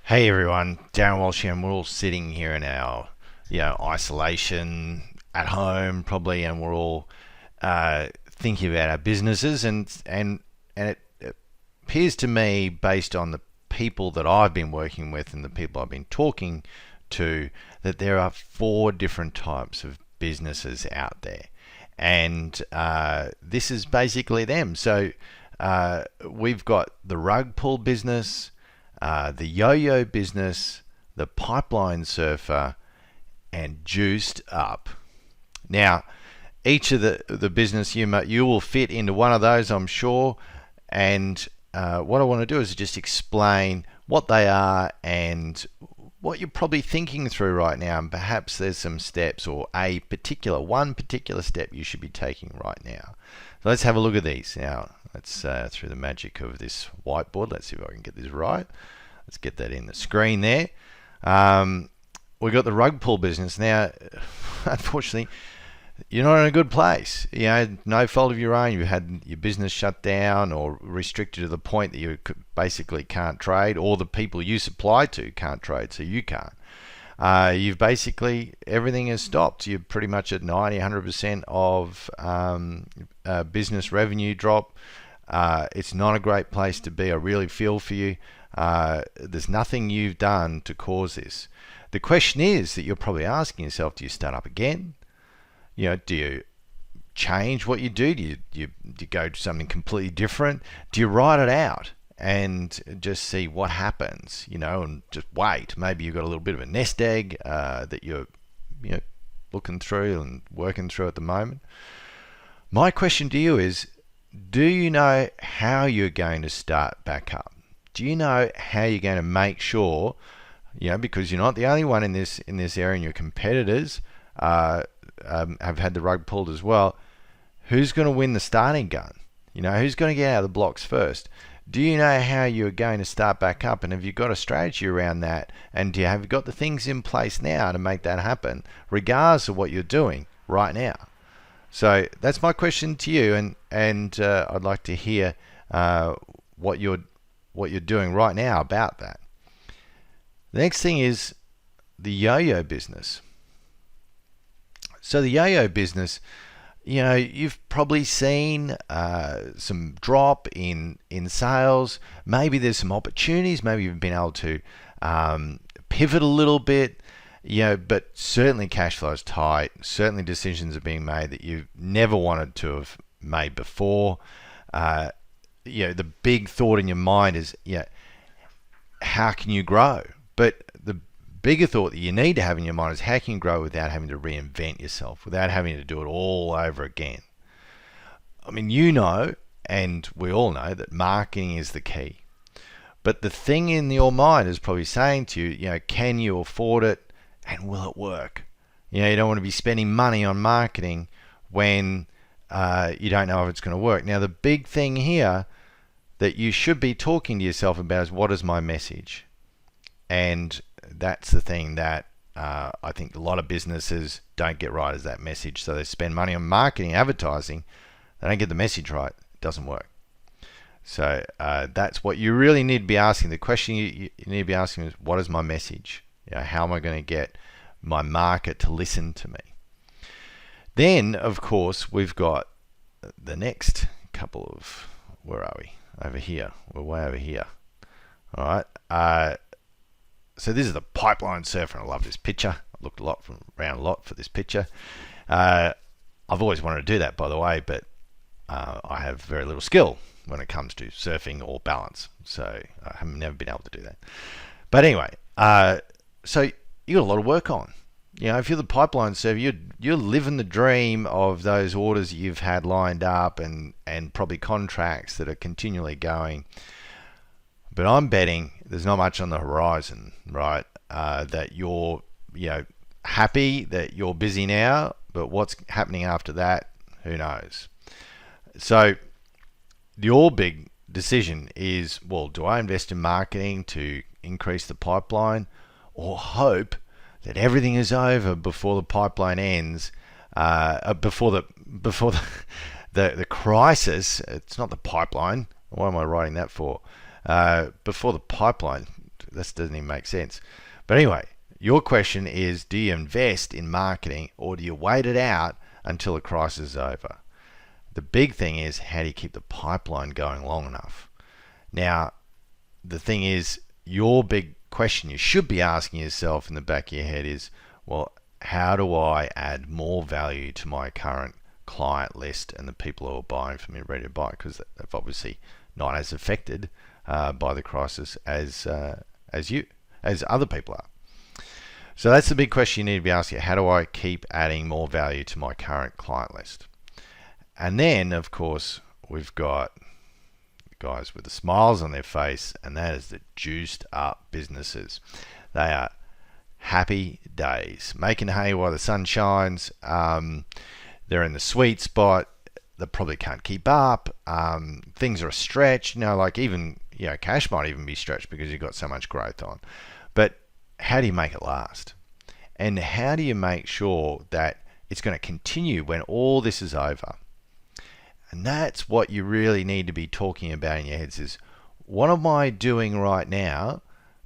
Hey everyone, Darren Walsh here, and we're all sitting here in our, isolation at home probably, and we're all thinking about our businesses, and it appears to me, based on the people that I've been working with and the people I've been talking to, that there are four different types of businesses out there, and this is basically them. So we've got the rug pull business, the yo-yo business, the pipeline surfer, and juiced up. Now, each of the business you will fit into one of those, I'm sure. And what I want to do is just explain what they are and what you're probably thinking through right now, and perhaps there's some steps or one particular step you should be taking right now. So let's have a look at these now. Let's through the magic of this whiteboard. Let's see if I can get this right. Let's get that in the screen there. We've got the rug pull business now. Unfortunately, you're not in a good place. No fault of your own. You've had your business shut down or restricted to the point that you basically can't trade, or the people you supply to can't trade, so you can't. You've basically, everything has stopped. You're pretty much at 90, 100% of business revenue drop. It's not a great place to be. I really feel for you. There's nothing you've done to cause this. The question is that you're probably asking yourself, do you start up again? Do you change what you do? Do you go to something completely different? Do you write it out and just see what happens, and just wait? Maybe you've got a little bit of a nest egg that you're looking through and working through at the moment. My question to you is, do you know how you're going to start back up? Do you know how you're going to make sure, because you're not the only one in this area, and your competitors have had the rug pulled as well. Who's going to win the starting gun? Who's going to get out of the blocks first? Do you know how you're going to start back up, and have you got a strategy around that? And have you got the things in place now to make that happen, regardless of what you're doing right now? So that's my question to you, and I'd like to hear what you're doing right now about that. The next thing is the yo-yo business. So the yo-yo business, you've probably seen some drop in sales. Maybe there's some opportunities. Maybe you've been able to pivot a little bit. But certainly cash flow is tight. Certainly decisions are being made that you've never wanted to have made before. The big thought in your mind is, how can you grow? But the bigger thought that you need to have in your mind is, how can you grow without having to reinvent yourself, without having to do it all over again? I mean, and we all know that marketing is the key. But the thing in your mind is probably saying to you, can you afford it? And will it work? You don't want to be spending money on marketing when you don't know if it's going to work. Now, the big thing here that you should be talking to yourself about is, what is my message? And that's the thing that I think a lot of businesses don't get right, is that message. So they spend money on marketing, advertising. They don't get the message right. It doesn't work. So that's what you really need to be asking. The question you need to be asking is, what is my message? How am I going to get my market to listen to me? Then, of course, we've got the next couple of, where are we? Over here. We're way over here. All right. So this is the pipeline surfer, and I love this picture. I looked around a lot for this picture. I've always wanted to do that, by the way, but I have very little skill when it comes to surfing or balance, so I have never been able to do that. But anyway, so you got a lot of work on. If you're the pipeline server, you're living the dream of those orders that you've had lined up, and probably contracts that are continually going. But I'm betting there's not much on the horizon, right? That you're happy that you're busy now, but what's happening after that, who knows? So your big decision is, well, do I invest in marketing to increase the pipeline, or hope that everything is over before the pipeline ends, before the crisis? It's not the pipeline. Why am I writing that for? Before the pipeline, This doesn't even make sense. But anyway, your question is, do you invest in marketing or do you wait it out until the crisis is over? The big thing is, how do you keep the pipeline going long enough? Now, the thing is, your big question you should be asking yourself in the back of your head is, well, how do I add more value to my current client list and the people who are buying from me, ready to buy? Because they're obviously not as affected by the crisis as other people are. So that's the big question you need to be asking. How do I keep adding more value to my current client list? And then, of course, we've got guys with the smiles on their face, and that is the juiced up businesses. They are happy days, making hay while the sun shines. They're in the sweet spot. They probably can't keep up. Things are stretched. Like even cash might even be stretched because you've got so much growth on. But how do you make it last? And how do you make sure that it's going to continue when all this is over? And that's what you really need to be talking about in your heads is, what am I doing right now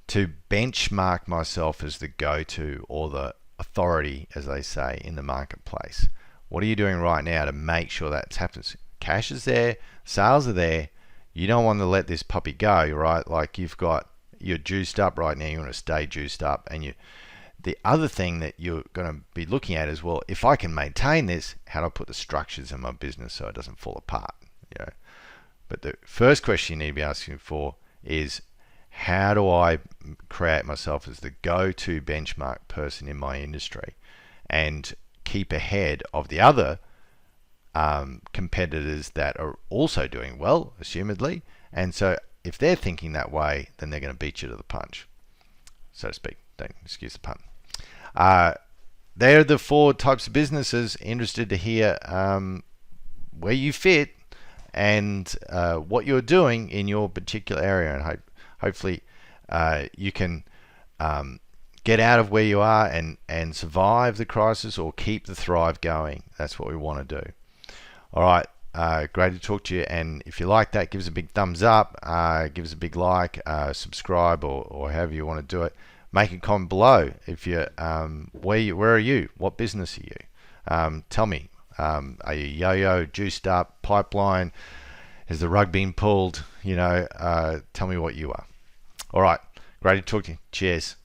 to benchmark myself as the go-to or the authority, as they say, in the marketplace? What are you doing right now to make sure that happens? Cash is there, sales are there. You don't want to let this puppy go, right? Like you're juiced up right now. You want to stay juiced up. And the other thing that you're going to be looking at is, well, if I can maintain this, how do I put the structures in my business so it doesn't fall apart? But the first question you need to be asking for is, how do I create myself as the go-to benchmark person in my industry and keep ahead of the other competitors that are also doing well, assumedly? And so if they're thinking that way, then they're going to beat you to the punch, so to speak. Don't excuse the pun. They're the 4 types of businesses. Interested to hear where you fit and what you're doing in your particular area, and hopefully you can get out of where you are and survive the crisis or keep the thrive going. That's what we want to do. All right. Great to talk to you, and if you like that, give us a big thumbs up, give us a big like, subscribe, or however you want to do it. Make a comment below. If you where are you? What business are you? Tell me. Are you yo-yo, juiced up, pipeline? Has the rug been pulled? Tell me what you are. All right. Great to talk to you. Cheers.